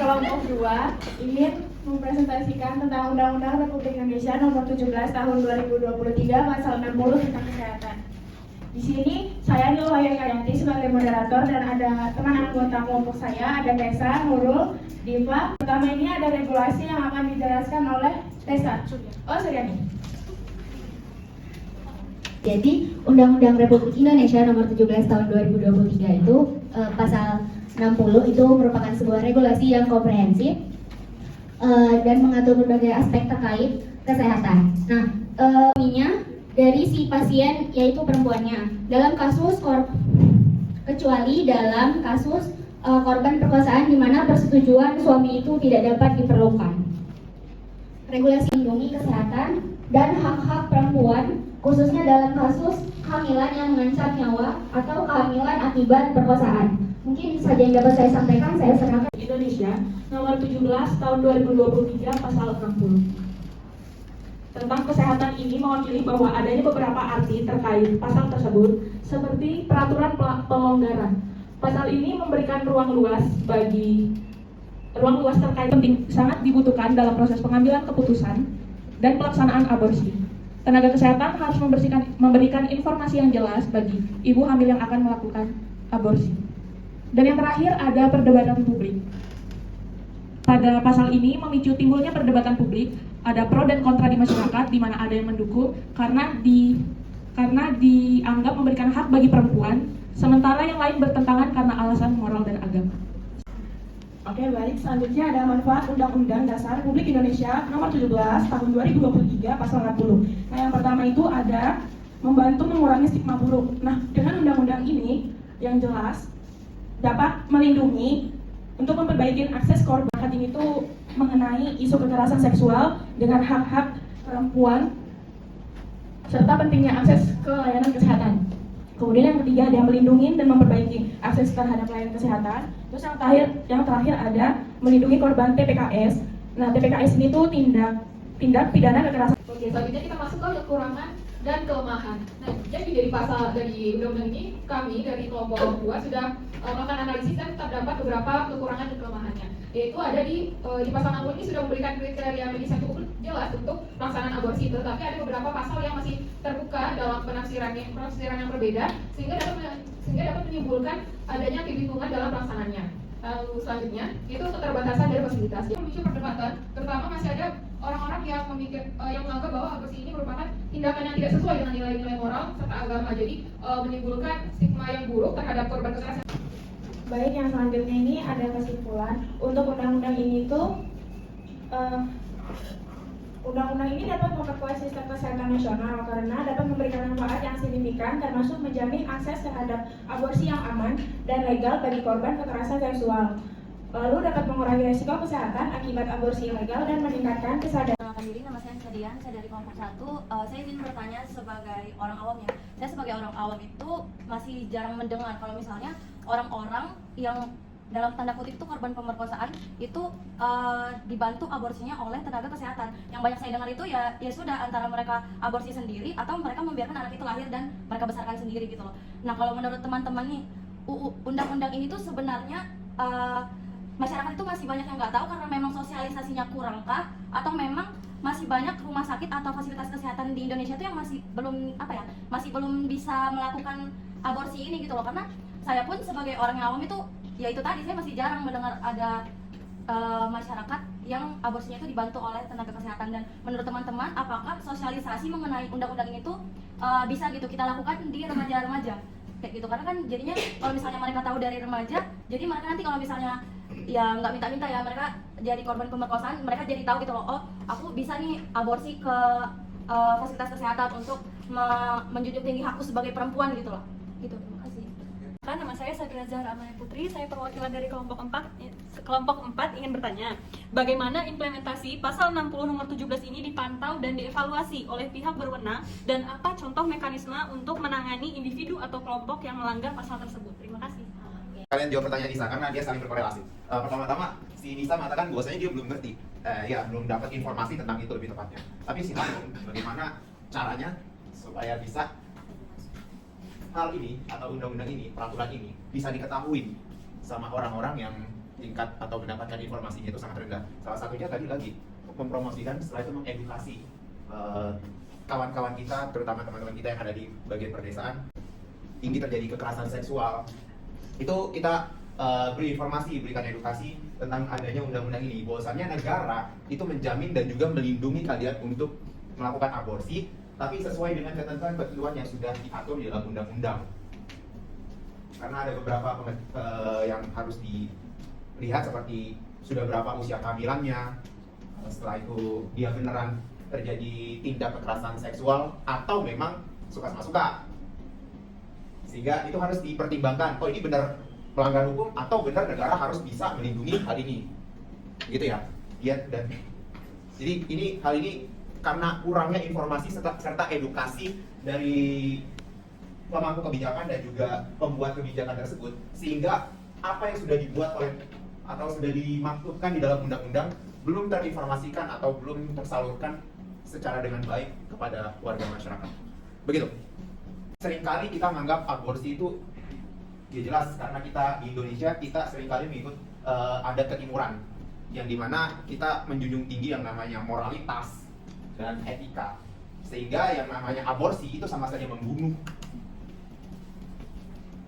Kelompok 2 ingin mempresentasikan tentang Undang-Undang Republik Indonesia Nomor 17 Tahun 2023 Pasal 60 tentang kesehatan. Di sini saya Nurul Hayati sebagai moderator dan ada teman anggota kelompok saya, ada Tessa, Nurul, Diva. Pertama ini ada regulasi yang akan dijelaskan oleh Tessa. Suryani. Jadi Undang-Undang Republik Indonesia Nomor 17 Tahun 2023 itu pasal 60 itu merupakan sebuah regulasi yang komprehensif dan mengatur berbagai aspek terkait kesehatan. Nah, dari si pasien yaitu perempuannya dalam kasus kecuali dalam kasus korban perkosaan di mana persetujuan suami itu tidak dapat diperlukan. Regulasi melindungi kesehatan dan hak-hak perempuan khususnya dalam kasus kehamilan yang mengancam nyawa atau kehamilan akibat perkosaan. Mungkin saja yang dapat saya sampaikan, saya serahkan. Indonesia Nomor 17 Tahun 2023 Pasal 60. Tentang kesehatan ini mewakili bahwa adanya beberapa arti terkait pasal tersebut seperti peraturan pelonggaran. Pasal ini memberikan ruang luas terkait penting sangat dibutuhkan dalam proses pengambilan keputusan dan pelaksanaan aborsi. Tenaga kesehatan harus memberikan informasi yang jelas bagi ibu hamil yang akan melakukan aborsi. Dan yang terakhir ada perdebatan publik. Pada pasal ini memicu timbulnya perdebatan publik, ada pro dan kontra di masyarakat, di mana ada yang mendukung karena dianggap memberikan hak bagi perempuan, sementara yang lain bertentangan karena alasan moral dan agama. Oke, baik. Selanjutnya ada manfaat Undang-Undang Dasar Republik Indonesia Nomor 17 Tahun 2023 Pasal 60. Nah, yang pertama itu ada membantu mengurangi stigma buruk. Nah, dengan undang-undang ini yang jelas dapat melindungi untuk memperbaiki akses korban. Ini tuh mengenai isu kekerasan seksual dengan hak-hak perempuan serta pentingnya akses ke layanan kesehatan. Kemudian yang ketiga ada melindungi dan memperbaiki akses terhadap layanan kesehatan. Terus yang terakhir ada melindungi korban TPKS. Nah, TPKS ini tuh tindak pidana kekerasan. Oke, selanjutnya kita masuk ke kekurangan dan kelemahan. Nah, jadi dari pasal dari undang-undang ini kami dari kelompok 2 sudah melakukan analisis dan terdapat beberapa kekurangan dan kelemahannya. Yaitu ada di pasal 60 ini sudah memberikan kriteria medis yang cukup jelas untuk pelaksanaan aborsi, tetapi ada beberapa pasal yang masih terbuka dalam penafsiran yang berbeda sehingga dapat menimbulkan adanya kebingungan dalam pelaksanaannya. Lalu selanjutnya itu keterbatasan dari fasilitas. Yang memicu perdebatan, terutama masih ada orang-orang yang menganggap bahwa aborsi ini merupakan tindakan yang tidak sesuai dengan nilai-nilai moral serta agama, jadi menimbulkan stigma yang buruk terhadap korban kekerasan. Baik, yang selanjutnya ini ada kesimpulan untuk undang-undang ini tuh undang-undang ini dapat memperkuat sistem kesehatan nasional karena dapat memberikan manfaat yang signifikan termasuk menjamin akses terhadap aborsi yang aman dan legal bagi korban kekerasan seksual. Lalu dapat mengurangi risiko kesehatan akibat aborsi ilegal dan meningkatkan kesadaran. Perkenalkan diri, nama saya Sadian, saya dari kelompok 1. Saya ingin bertanya sebagai orang awam ya. Saya sebagai orang awam itu masih jarang mendengar kalau misalnya orang-orang yang dalam tanda kutip itu korban pemerkosaan itu dibantu aborsinya oleh tenaga kesehatan. Yang banyak saya dengar itu ya sudah antara mereka aborsi sendiri atau mereka membiarkan anak itu lahir dan mereka besarkan sendiri gitu loh. Nah, kalau menurut teman-teman nih, undang-undang ini tuh sebenarnya masyarakat itu masih banyak yang nggak tahu karena memang sosialisasinya kurang kah, atau memang masih banyak rumah sakit atau fasilitas kesehatan di Indonesia itu yang masih belum bisa melakukan aborsi ini gitu loh. Karena saya pun sebagai orang yang awam itu ya itu tadi, saya masih jarang mendengar ada masyarakat yang aborsinya itu dibantu oleh tenaga kesehatan. Dan menurut teman-teman, apakah sosialisasi mengenai undang-undang itu bisa gitu kita lakukan di remaja-remaja kayak gitu? Karena kan jadinya kalau misalnya mereka tahu dari remaja, jadi mereka nanti kalau misalnya ya nggak minta-minta ya mereka jadi korban pemerkosaan, mereka jadi tahu gitu loh, oh aku bisa nih aborsi ke fasilitas kesehatan untuk menjunjung tinggi hakku sebagai perempuan gitu loh. Gitu, terima kasih. Nama saya Sabira Zahra Amani Putri, saya perwakilan dari kelompok 4 ingin bertanya, bagaimana implementasi pasal 60 nomor 17 ini dipantau dan dievaluasi oleh pihak berwenang, dan apa contoh mekanisme untuk menangani individu atau kelompok yang melanggar pasal tersebut? Terima kasih. Kalian jawab pertanyaan Nisa karena dia saling berkorelasi. Pertama-tama si Nisa mengatakan bahwasanya dia belum ngerti, belum dapat informasi tentang itu lebih tepatnya. Tapi si bagaimana caranya supaya bisa hal ini atau undang-undang ini, peraturan ini bisa diketahui sama orang-orang yang tingkat atau mendapatkan informasinya itu sangat rendah. Salah satunya tadi lagi mempromosikan, setelah itu mengedukasi kawan-kawan kita, terutama teman-teman kita yang ada di bagian perdesaan, tinggi terjadi kekerasan seksual. Itu kita beri informasi, berikan edukasi tentang adanya undang-undang ini, bahwasannya negara itu menjamin dan juga melindungi kalian untuk melakukan aborsi, tapi sesuai dengan ketentuan yang sudah diatur di dalam undang-undang. Karena ada beberapa yang harus dilihat, seperti sudah berapa usia kehamilannya, setelah itu dia beneran terjadi tindak kekerasan seksual atau memang suka-suka. Sehingga itu harus dipertimbangkan, oh ini benar pelanggar hukum atau benar negara harus bisa melindungi hal ini. Gitu ya. Dan jadi hal ini karena kurangnya informasi serta edukasi dari pemangku kebijakan dan juga pembuat kebijakan tersebut, sehingga apa yang sudah dibuat oleh atau sudah dimaktubkan di dalam undang-undang belum terinformasikan atau belum tersalurkan secara dengan baik kepada warga masyarakat. Begitu. Seringkali kita menganggap aborsi itu ya jelas, karena kita di Indonesia kita seringkali mengikut adat ketimuran, yang dimana kita menjunjung tinggi yang namanya moralitas dan etika, sehingga yang namanya aborsi itu sama saja membunuh.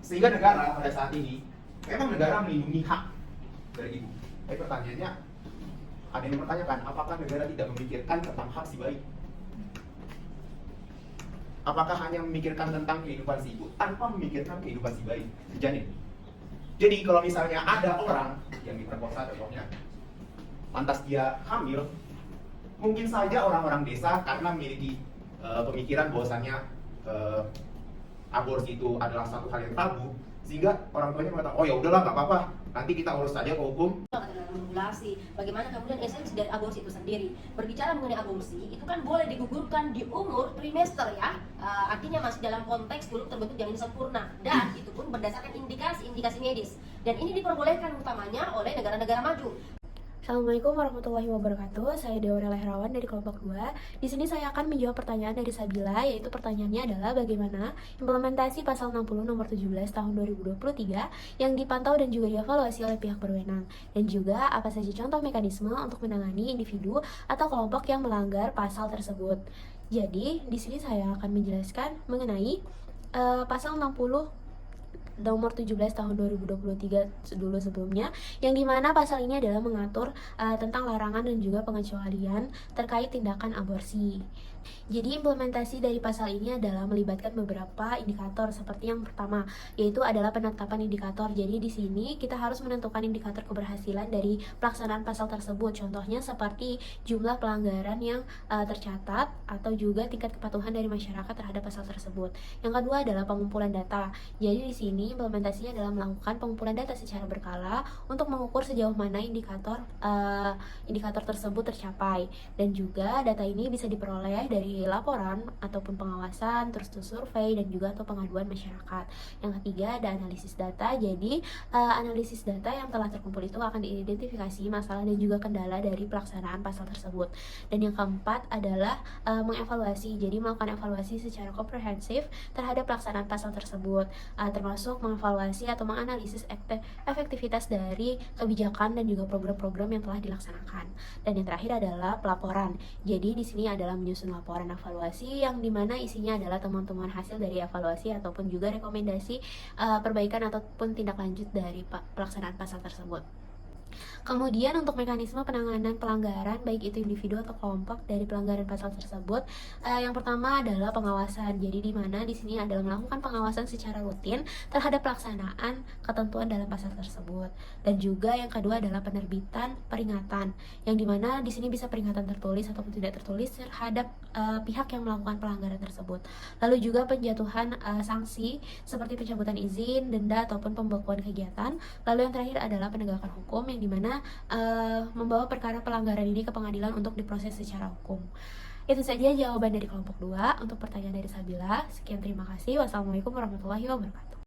Sehingga negara pada saat ini memang negara melindungi hak dari ibu. Tapi pertanyaannya, ada yang mempertanyakan, apakah negara tidak memikirkan tentang hak si bayi? Apakah hanya memikirkan tentang kehidupan si ibu tanpa memikirkan kehidupan si bayi, si janin? Jadi kalau misalnya ada orang yang diperkosa contohnya, lantas dia hamil, mungkin saja orang-orang desa karena memiliki pemikiran bahwasannya aborsi itu adalah satu hal yang tabu, sehingga orang tuanya mengatakan, oh ya udahlah nggak apa-apa, nanti kita urus saja ke hukum. Regulasi, bagaimana kemudian esensi dari aborsi itu sendiri. Berbicara mengenai aborsi, itu kan boleh digugurkan di umur trimester ya. Artinya masih dalam konteks belum terbentuk janin sempurna, dan itu pun berdasarkan indikasi medis. Dan ini diperbolehkan utamanya oleh negara-negara maju. Assalamualaikum warahmatullahi wabarakatuh. Saya Deora Lehrawan dari kelompok 2. Di sini saya akan menjawab pertanyaan dari Sabila, yaitu pertanyaannya adalah bagaimana implementasi pasal 60 nomor 17 tahun 2023 yang dipantau dan juga dievaluasi oleh pihak berwenang, dan juga apa saja contoh mekanisme untuk menangani individu atau kelompok yang melanggar pasal tersebut. Jadi, di sini saya akan menjelaskan mengenai pasal 60 nomor 17 tahun 2023 dulu sebelumnya, yang dimana pasal ini adalah mengatur tentang larangan dan juga pengecualian terkait tindakan aborsi. Jadi implementasi dari pasal ini adalah melibatkan beberapa indikator, seperti yang pertama yaitu adalah penetapan indikator. Jadi di sini kita harus menentukan indikator keberhasilan dari pelaksanaan pasal tersebut. Contohnya seperti jumlah pelanggaran yang tercatat atau juga tingkat kepatuhan dari masyarakat terhadap pasal tersebut. Yang kedua adalah pengumpulan data. Jadi di sini implementasinya adalah melakukan pengumpulan data secara berkala untuk mengukur sejauh mana indikator tersebut tercapai, dan juga data ini bisa diperoleh dari laporan ataupun pengawasan, terus survei dan juga atau pengaduan masyarakat. Yang ketiga ada analisis data. Jadi analisis data yang telah terkumpul itu akan diidentifikasi masalah dan juga kendala dari pelaksanaan pasal tersebut. Dan yang keempat adalah mengevaluasi. Jadi melakukan evaluasi secara komprehensif terhadap pelaksanaan pasal tersebut, termasuk mengevaluasi atau menganalisis efektivitas dari kebijakan dan juga program-program yang telah dilaksanakan. Dan yang terakhir adalah pelaporan. Jadi di sini adalah menyusun laporan evaluasi yang dimana isinya adalah temuan-temuan hasil dari evaluasi ataupun juga rekomendasi perbaikan ataupun tindak lanjut dari pelaksanaan pasal tersebut. Kemudian untuk mekanisme penanganan pelanggaran baik itu individu atau kelompok dari pelanggaran pasal tersebut, yang pertama adalah pengawasan. Jadi di mana di sini adalah melakukan pengawasan secara rutin terhadap pelaksanaan ketentuan dalam pasal tersebut. Dan juga yang kedua adalah penerbitan peringatan, yang dimana di sini bisa peringatan tertulis ataupun tidak tertulis terhadap pihak yang melakukan pelanggaran tersebut. Lalu juga penjatuhan sanksi seperti pencabutan izin, denda ataupun pembekuan kegiatan. Lalu yang terakhir adalah penegakan hukum, yang dimana membawa perkara pelanggaran ini ke pengadilan untuk diproses secara hukum. Itu saja jawaban dari kelompok 2 untuk pertanyaan dari Sabila. Sekian, terima kasih. Wassalamualaikum warahmatullahi wabarakatuh.